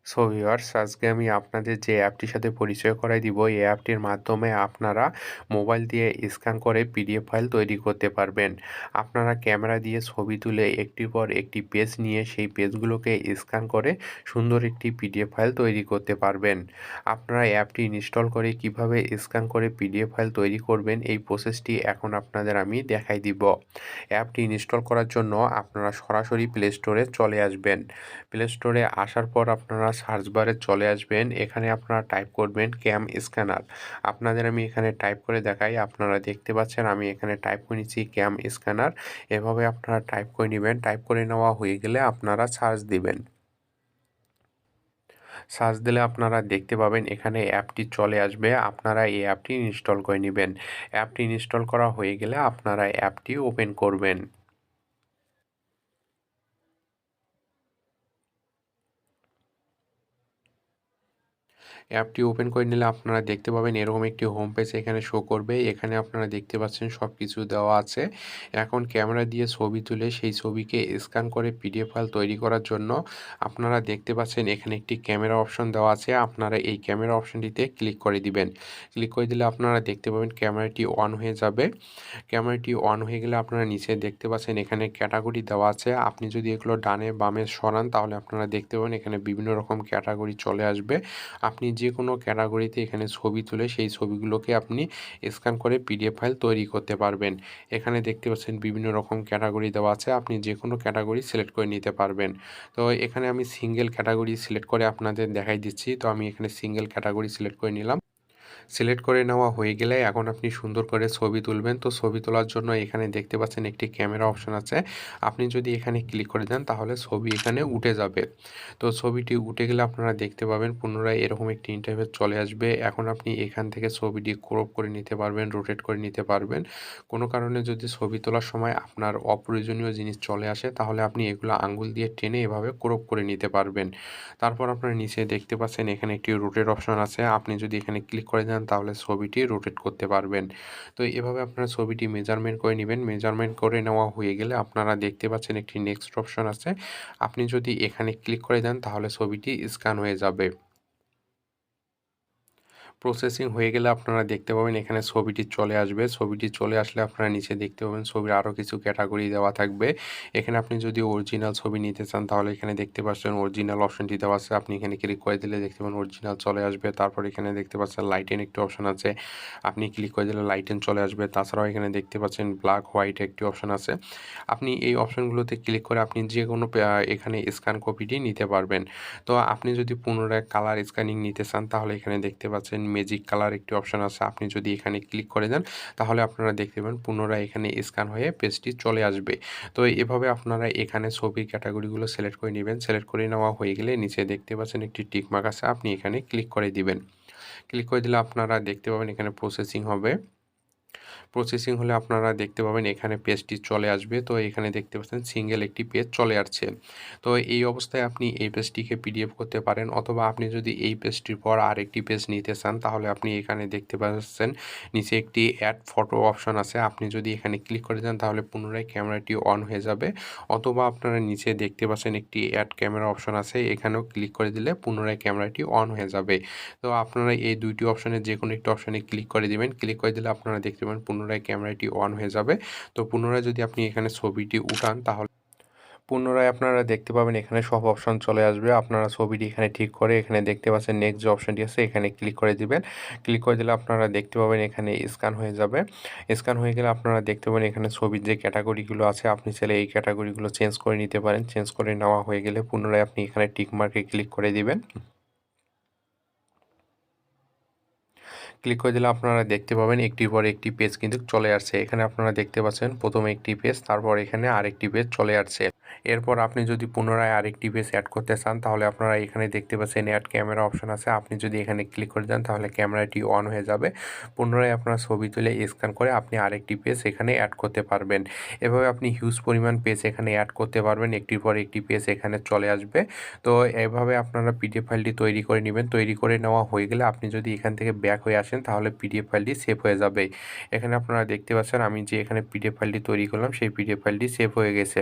So viewers, আজকে আমি আপনাদের যে অ্যাপটির সাথে পরিচয় করায় দিব, এই অ্যাপটির মাধ্যমে আপনারা মোবাইল দিয়ে স্ক্যান করে পিডিএফ ফাইল তৈরি করতে পারবেন। আপনারা ক্যামেরা দিয়ে ছবি তুলে একটির পর একটি পেজ নিয়ে সেই পেজগুলোকে স্ক্যান করে সুন্দর একটি পিডিএফ ফাইল তৈরি করতে পারবেন। আপনারা অ্যাপটি ইনস্টল করে কিভাবে স্ক্যান করে পিডিএফ ফাইল তৈরি করবেন, এই প্রসেসটি এখন আপনাদের আমি দেখাই দিব। অ্যাপটি ইনস্টল করার জন্য আপনারা সরাসরি প্লে স্টোরে চলে আসবেন। প্লে স্টোরে আসার পর আপনারা সার্চ বারে চলে আসবেন। এখানে আপনারা টাইপ করবেন ক্যাম স্ক্যানার। আপনাদের আমি এখানে টাইপ করে দেখাই। আপনারা দেখতে পাচ্ছেন আমি এখানে টাইপ করে নিচ্ছি ক্যাম স্ক্যানার। এভাবে আপনারা টাইপ করে নেবেন। টাইপ করে নেওয়া হয়ে গেলে আপনারা সার্চ দিবেন। সার্চ দিলে আপনারা দেখতে পাবেন এখানে অ্যাপটি চলে আসবে। আপনারা এই অ্যাপটি ইনস্টল করে নেবেন। অ্যাপটি ইনস্টল করা হয়ে গেলে আপনারা অ্যাপটি ওপেন করবেন। অ্যাপটি ওপেন করে নিলে আপনারা দেখতে পাবেন এরকম একটি হোম পেজ এখানে শো করবে। এখানে আপনারা দেখতে পাচ্ছেন সব কিছু দেওয়া আছে। এখন ক্যামেরা দিয়ে ছবি তুলে সেই ছবিকে স্ক্যান করে পিডিএফ ফাইল তৈরি করার জন্য আপনারা দেখতে পাচ্ছেন এখানে একটি ক্যামেরা অপশন দেওয়া আছে। আপনারা এই ক্যামেরা অপশনটিতে ক্লিক করে দিবেন। ক্লিক করে দিলে আপনারা দেখতে পাবেন ক্যামেরাটি অন হয়ে যাবে। ক্যামেরাটি অন হয়ে গেলে আপনারা নিচে দেখতে পাচ্ছেন এখানে ক্যাটাগরি দেওয়া আছে। আপনি যদি এগুলো ডানে বামে সরান তাহলে আপনারা দেখতে পাবেন এখানে বিভিন্ন রকম ক্যাটাগরি চলে আসবে। আপনি যে কোনো ক্যাটাগরিতে এখানে ছবি তুলে সেই ছবিগুলোকে আপনি স্ক্যান করে পিডিএফ ফাইল তৈরি করতে পারবেন। এখানে দেখতে পাচ্ছেন বিভিন্ন রকম ক্যাটাগরি দেওয়া আছে। আপনি যে কোনো ক্যাটাগরি সিলেক্ট করে নিতে পারবেন। তো এখানে আমি সিঙ্গেল ক্যাটাগরি সিলেক্ট করে আপনাদের দেখাই দিচ্ছি। তো আমি এখানে সিঙ্গেল ক্যাটাগরি সিলেক্ট করে নিলাম। সিলেক্ট করে নেওয়া হয়ে গেলে এখন আপনি সুন্দর করে ছবি তুলবেন। তো ছবি তোলার জন্য এখানে দেখতে পাচ্ছেন একটি ক্যামেরা অপশন আছে। আপনি যদি এখানে ক্লিক করে দেন তাহলে ছবি এখানে উঠে যাবে। তো ছবিটি উঠে গেলে আপনারা দেখতে পাবেন পুনরায় এরকম একটি ইন্টারফেস চলে আসবে। এখন আপনি এখান থেকে ছবিটি ক্রপ করে নিতে পারবেন, রোটেট করে নিতে পারবেন। কোনো কারণে যদি ছবি তোলার সময় আপনার অপ্রয়োজনীয় জিনিস চলে আসে তাহলে আপনি এগুলো আঙ্গুল দিয়ে টেনে এভাবে ক্রপ করে নিতে পারবেন। তারপর আপনারা নিচে দেখতে পাচ্ছেন এখানে একটি রোটেট অপশন আছে। আপনি যদি এখানে ক্লিক করে দেন তাহলে ছবিটি রোটেট করতে পারবেন। তো এভাবে আপনারা ছবিটি মেজারমেন্ট করে নিবেন। মেজারমেন্ট করে নেওয়া হয়ে গেলে আপনারা দেখতে পাচ্ছেন একটি নেক্সট অপশন আছে। আপনি যদি এখানে ক্লিক করে দেন তাহলে ছবিটি স্ক্যান হয়ে যাবে। প্রসেসিং হয়ে গেলে আপনারা দেখতে পাবেন এখানে ছবিটি চলে আসবে। ছবিটি চলে আসলে আপনারা নিচে দেখতে পাবেন ছবির আরও কিছু ক্যাটাগরি দেওয়া থাকবে। এখানে আপনি যদি অরিজিনাল ছবি নিতে চান তাহলে এখানে দেখতে পাচ্ছেন অরিজিনাল অপশনটি দেওয়া আছে। আপনি এখানে ক্লিক করে দিলে দেখতে পাবেন অরিজিনাল চলে আসবে। তারপর এখানে দেখতে পাচ্ছেন লাইটেন একটি অপশন আছে। আপনি ক্লিক করে দিলে লাইটেন চলে আসবে। তাছাড়াও এখানে দেখতে পাচ্ছেন ব্ল্যাক হোয়াইট একটি অপশন আছে। আপনি এই অপশনগুলোতে ক্লিক করে আপনি যে কোনো এখানে স্ক্যান কপিটি নিতে পারবেন। তো আপনি যদি পুনরায় কালার স্ক্যানিং নিতে চান তাহলে এখানে দেখতে পাচ্ছেন ম্যাজিক কালার একটি অপশন আছে। আপনি যদি এখানে ক্লিক করে দেন তাহলে আপনারা দেখতে পাবেন পুনরায় এখানে স্ক্যান হয়ে পেজটি চলে আসবে। তো এভাবে আপনারা এখানে ছবির ক্যাটাগরিগুলো সিলেক্ট করে নেবেন। সিলেক্ট করে নেওয়া হয়ে গেলে নিচে দেখতে পাচ্ছেন একটি টিক মার্ক আছে। আপনি এখানে ক্লিক করে দিবেন। ক্লিক করে দিলে আপনারা দেখতে পাবেন এখানে প্রসেসিং হবে। প্রসেসিং হলে আপনারা দেখতে পাবেন এখানে পেজটি চলে আসবে। তো এখানে দেখতে পাচ্ছেন সিঙ্গেল একটি পেজ চলে আসছে। তো এই অবস্থায় আপনি এই পেজটিকে পিডিএফ করতে পারেন, অথবা আপনি যদি এই পেজটির পর আরেকটি পেজ নিতে চান তাহলে আপনি এখানে দেখতে পাচ্ছেন নিচে একটি অ্যাড ফটো অপশন আছে। আপনি যদি এখানে ক্লিক করে দেন তাহলে পুনরায় ক্যামেরাটি অন হয়ে যাবে, অথবা আপনারা নিচে দেখতে পাচ্ছেন একটি অ্যাড ক্যামেরা অপশন আছে। এখানেও ক্লিক করে দিলে পুনরায় ক্যামেরাটি অন হয়ে যাবে। তো আপনারা এই দুইটি অপশনে যে কোনো একটি অপশনে ক্লিক করে দিবেন। ক্লিক করে দিলে আপনারা দেখতে পাবেন পুনরায় ক্যামেরাটি অন হয়ে যাবে। তো পুনরায় যদি আপনি এখানে ছবিটি উঠান তাহলে পুনরায় আপনারা দেখতে পাবেন এখানে সব অপশন চলে আসবে। আপনারা ছবিটি এখানে ঠিক করে এখানে দেখতে পাচ্ছেন নেক্সট যে অপশনটি আছে এখানে ক্লিক করে দিবেন। ক্লিক করে দিলে আপনারা দেখতে পাবেন এখানে স্ক্যান হয়ে যাবে। স্ক্যান হয়ে গেলে আপনারা দেখতে পাবেন এখানে ছবির যে ক্যাটাগরিগুলো আছে আপনি চাইলে এই ক্যাটাগরিগুলো চেঞ্জ করে নিতে পারেন। চেঞ্জ করে নেওয়া হয়ে গেলে পুনরায় আপনি এখানে টিক মার্কে ক্লিক করে দিবেন। ক্লিক করে দিলে আপনারা দেখতে পাবেন একটির পর একটি পেজ কিন্তু চলে আসছে। এখানে আপনারা দেখতে পাচ্ছেন প্রথমে একটি পেজ, তারপর এখানে আরেকটি পেজ চলে আসছে। এরপর আপনি যদি পুনরায় আরেকটি পেজ অ্যাড করতে চান তাহলে আপনারা এখানে দেখতে পাচ্ছেন অ্যাড ক্যামেরা অপশন আছে। আপনি যদি এখানে ক্লিক করে দেন তাহলে ক্যামেরাটি অন হয়ে যাবে। পুনরায় আপনার ছবি তুলে স্ক্যান করে আপনি আরেকটি পেজ এখানে অ্যাড করতে পারবেন। এভাবে আপনি হিউজ পরিমাণ পেজ এখানে অ্যাড করতে পারবেন। একটির পর একটি পেজ এখানে চলে আসবে। তো এভাবে আপনারা পিডিএফ ফাইলটি তৈরি করে নেবেন। তৈরি করে নেওয়া হয়ে গেলে আপনি যদি এখান থেকে ব্যাক হয়ে আসেন আসেন তাহলে পিডিএফ ফাইলটি সেভ হয়ে যাবে। এখানে আপনারা দেখতে পাচ্ছেন আমি যে এখানে পিডিএফ ফাইলটি তৈরি করলাম সেই পিডিএফ ফাইলটি সেভ হয়ে গেছে।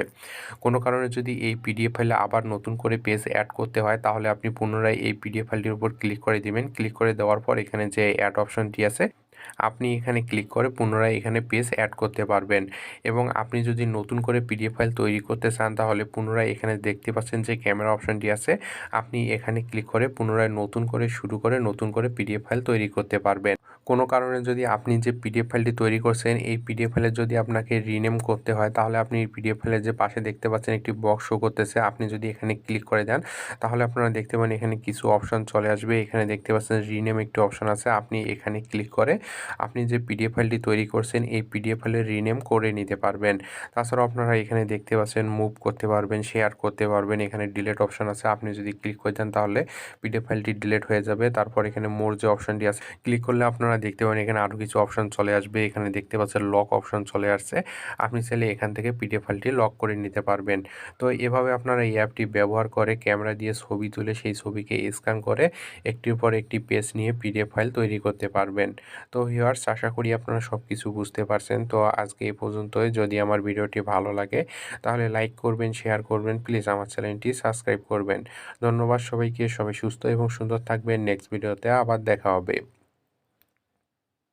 কোনো কারণে যদি এই পিডিএফ ফাইলে আবার নতুন করে পেজ অ্যাড করতে হয় তাহলে আপনি পুনরায় এই পিডিএফ ফাইলটির উপর ক্লিক করে দিবেন। ক্লিক করে দেওয়ার পর এখানে যে অ্যাড অপশনটি আছে আপনি এখানে ক্লিক করে পুনরায় এখানে পেজ অ্যাড করতে পারবেন এবং আপনি যদি নতুন করে পিডিএফ ফাইল তৈরি করতে চান তাহলে পুনরায় এখানে দেখতে পাচ্ছেন যে ক্যামেরা অপশনটি আছে আপনি এখানে ক্লিক করে পুনরায় নতুন করে শুরু করে নতুন করে পিডিএফ ফাইল তৈরি করতে পারবেন। কোনো কারণে যদি আপনি যে পিডিএফ ফাইলটি তৈরি করছেন এই পিডিএফ ফাইলে যদি আপনাকে রিনেম করতে হয় তাহলে আপনি এই পিডিএফ ফাইলের যে পাশে দেখতে পাচ্ছেন একটি বক্স শো করতেছে আপনি যদি এখানে ক্লিক করে দেন তাহলে আপনারা দেখতে পাবেন এখানে কিছু অপশন চলে আসবে। এখানে দেখতে পাচ্ছেন রিনেম একটি অপশন আছে আপনি এখানে ক্লিক করে আপনি যে পিডিএফ ফাইলটি তৈরি করছেন এই পিডিএফ ফাইলের রিনেম করে নিতে পারবেন। তাছাড়াও আপনারা এখানে দেখতে পাচ্ছেন মুভ করতে পারবেন, শেয়ার করতে পারবেন, এখানে ডিলিট অপশন আছে আপনি যদি ক্লিক করে দেন তাহলে পিডিএফ ফাইলটি ডিলিট হয়ে যাবে। তারপর এখানে মোর যে অপশনটি আছে ক্লিক করলে আপনারা দেখতে পাবেন এখানে আরও কিছু অপশন চলে আসবে। এখানে দেখতে পাচ্ছেন লক অপশন চলে আসছে, আপনি চাইলে এখান থেকে পিডিএফ ফাইলটি লক করে নিতে পারবেন। তো এভাবে আপনারা এই অ্যাপটি ব্যবহার করে ক্যামেরা দিয়ে ছবি তুলে সেই ছবিকে স্ক্যান করে একটির পর একটি পেজ নিয়ে পিডিএফ ফাইল তৈরি করতে পারবেন। তো ভিউয়ার্স আশা করি আপনারা সব কিছু বুঝতে পারছেন। তো আজকে এই পর্যন্তই। যদি আমার ভিডিওটি ভালো লাগে তাহলে লাইক করবেন, শেয়ার করবেন, প্লিজ আমার চ্যানেলটি সাবস্ক্রাইব করবেন। ধন্যবাদ সবাইকে। সবাই সুস্থ এবং সুন্দর থাকবেন। নেক্সট ভিডিওতে আবার দেখা হবে।